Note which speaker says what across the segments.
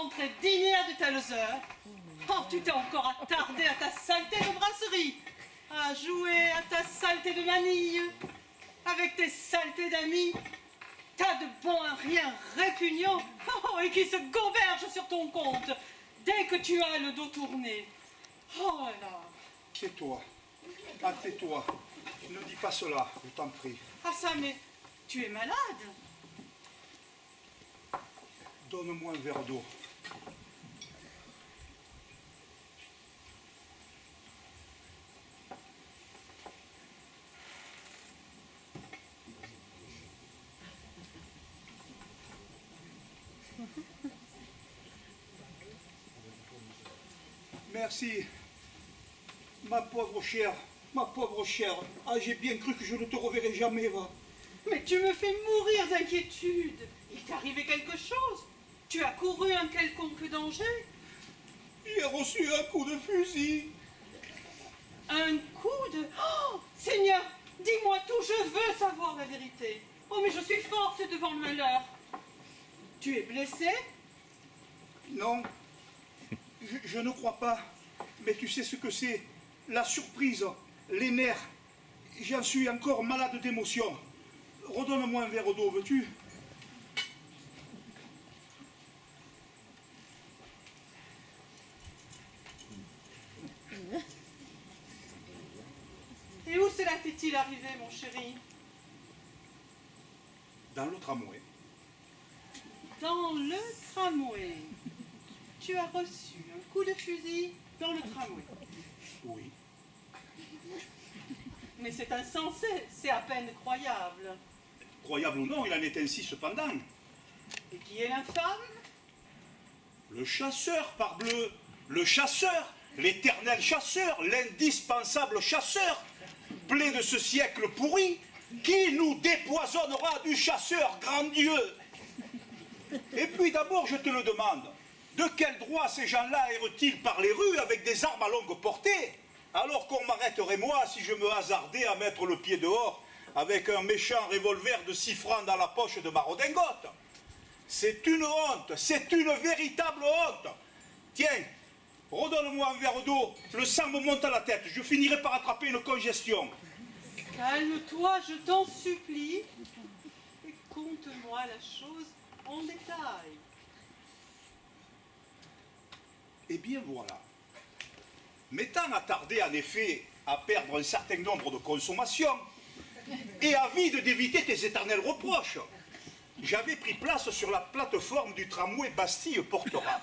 Speaker 1: rentrer dîner à de telles heures? Oh, tu t'es encore attardé à ta saleté de brasserie, à jouer à ta saleté de manille, avec tes saletés d'amis. T'as de bons à rien répugnants, oh, et qui se gobergent sur ton compte dès que tu as le dos tourné. Oh là.
Speaker 2: Tais-toi. Ah, tais-toi. Ne dis pas cela, je t'en prie.
Speaker 1: Ah ça, mais tu es malade.
Speaker 2: Donne-moi un verre d'eau. Merci. Ma pauvre chère, ma pauvre chère. Ah, j'ai bien cru que je ne te reverrai jamais, va.
Speaker 1: Mais tu me fais mourir d'inquiétude. Il t'est arrivé quelque chose? Tu as couru un quelconque danger?
Speaker 2: J'ai reçu un coup de fusil.
Speaker 1: Un coup de... Oh, Seigneur, dis-moi tout, je veux savoir la vérité. Oh, mais je suis forte devant le malheur. Tu es blessé?
Speaker 2: Non, je ne crois pas. Mais tu sais ce que c'est? La surprise, les nerfs. J'en suis encore malade d'émotion. Redonne-moi un verre d'eau, veux-tu?
Speaker 1: Et où cela t'est-il arrivé, mon chéri?
Speaker 2: Dans le tramway.
Speaker 1: Dans le tramway. Tu as reçu un coup de fusil dans le tramway.
Speaker 2: Oui.
Speaker 1: Mais c'est insensé, c'est à peine croyable.
Speaker 2: Croyable ou non, il en est ainsi cependant.
Speaker 1: Et qui est l'infâme?
Speaker 2: Le chasseur, parbleu. Le chasseur, l'éternel chasseur, l'indispensable chasseur, plaie de ce siècle pourri, qui nous dépoisonnera du chasseur grand Dieu? Et puis d'abord, je te le demande, de quel droit ces gens-là errent-ils par les rues avec des armes à longue portée, alors qu'on m'arrêterait moi si je me hasardais à mettre le pied dehors avec un méchant revolver de 6 francs dans la poche de ma redingote? C'est une honte, c'est une véritable honte. Tiens, redonne-moi un verre d'eau, le sang me monte à la tête, je finirai par attraper une congestion.
Speaker 1: Calme-toi, je t'en supplie, et conte-moi la chose en détail.
Speaker 2: Eh bien voilà. M'étant attardé en effet à perdre un certain nombre de consommations, et avide d'éviter tes éternels reproches, j'avais pris place sur la plateforme du tramway Bastille-Porterat.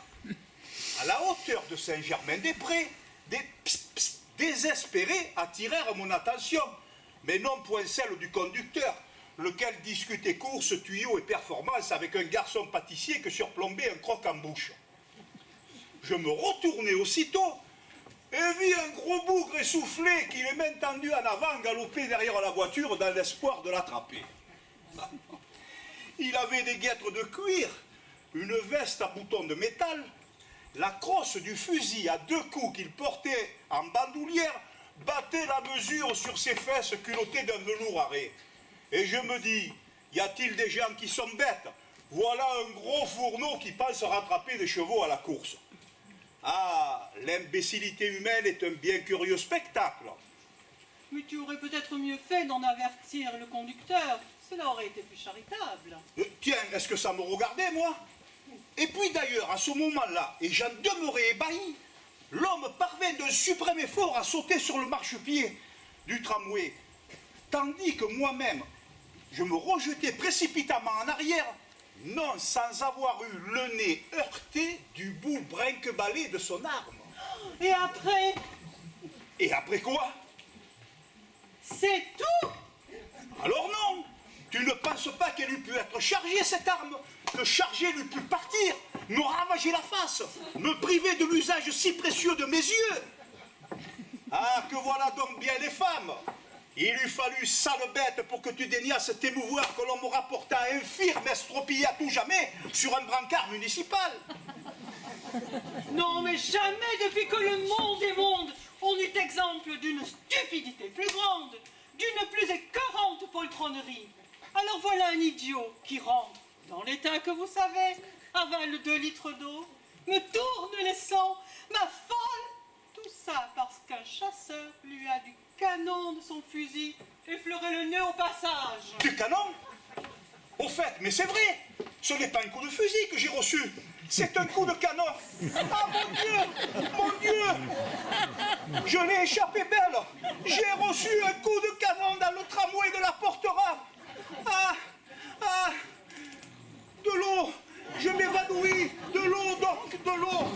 Speaker 2: À la hauteur de Saint-Germain-des-Prés, des psst désespérés attirèrent mon attention, mais non point celle du conducteur, lequel discutait course, tuyaux et performance avec un garçon pâtissier que surplombait un croc en bouche. Je me retournai aussitôt et vis un gros bougre essoufflé qui, les mains tendues en avant, galopait derrière la voiture dans l'espoir de l'attraper. Il avait des guêtres de cuir, une veste à boutons de métal, la crosse du fusil à 2 coups qu'il portait en bandoulière battait la mesure sur ses fesses culottées d'un velours arrêt. Et je me dis, y a-t-il des gens qui sont bêtes? Voilà un gros fourneau qui pense rattraper des chevaux à la course. Ah, l'imbécilité humaine est un bien curieux spectacle.
Speaker 1: Mais tu aurais peut-être mieux fait d'en avertir le conducteur. Cela aurait été plus charitable.
Speaker 2: Tiens, est-ce que ça me regardait, moi? Et puis d'ailleurs, à ce moment-là, et j'en demeurais ébahi, l'homme parvint d'un suprême effort à sauter sur le marchepied du tramway, tandis que moi-même, je me rejetais précipitamment en arrière, non sans avoir eu le nez heurté du bout brinque-ballé de son arme.
Speaker 1: Et après?
Speaker 2: Et après quoi?
Speaker 1: C'est tout?
Speaker 2: Alors non! Tu ne penses pas qu'elle eût pu être chargée, cette arme? Que chargée elle eût pu partir, me ravager la face, me priver de l'usage si précieux de mes yeux? Ah, que voilà donc bien les femmes! Il eût fallu, sale bête, pour que tu daignasses t'émouvoir que l'on me rapportât infirme, estropillé à tout jamais, sur un brancard municipal.
Speaker 1: Non, mais jamais depuis que le monde est monde, on eut exemple d'une stupidité plus grande, d'une plus écœurante poltronnerie. Alors voilà un idiot qui rentre, dans l'état que vous savez, avale 2 litres d'eau, me tourne les sangs, m'affole. Tout ça parce qu'un chasseur lui a du canon de son fusil effleuré le nez au passage.
Speaker 2: Du canon? Au fait, mais c'est vrai, ce n'est pas un coup de fusil que j'ai reçu, c'est un coup de canon. Ah mon Dieu, je l'ai échappé belle. J'ai reçu un coup de canon dans le tramway de la Portera. De l'eau, je m'évanouis, de l'eau donc, de l'eau.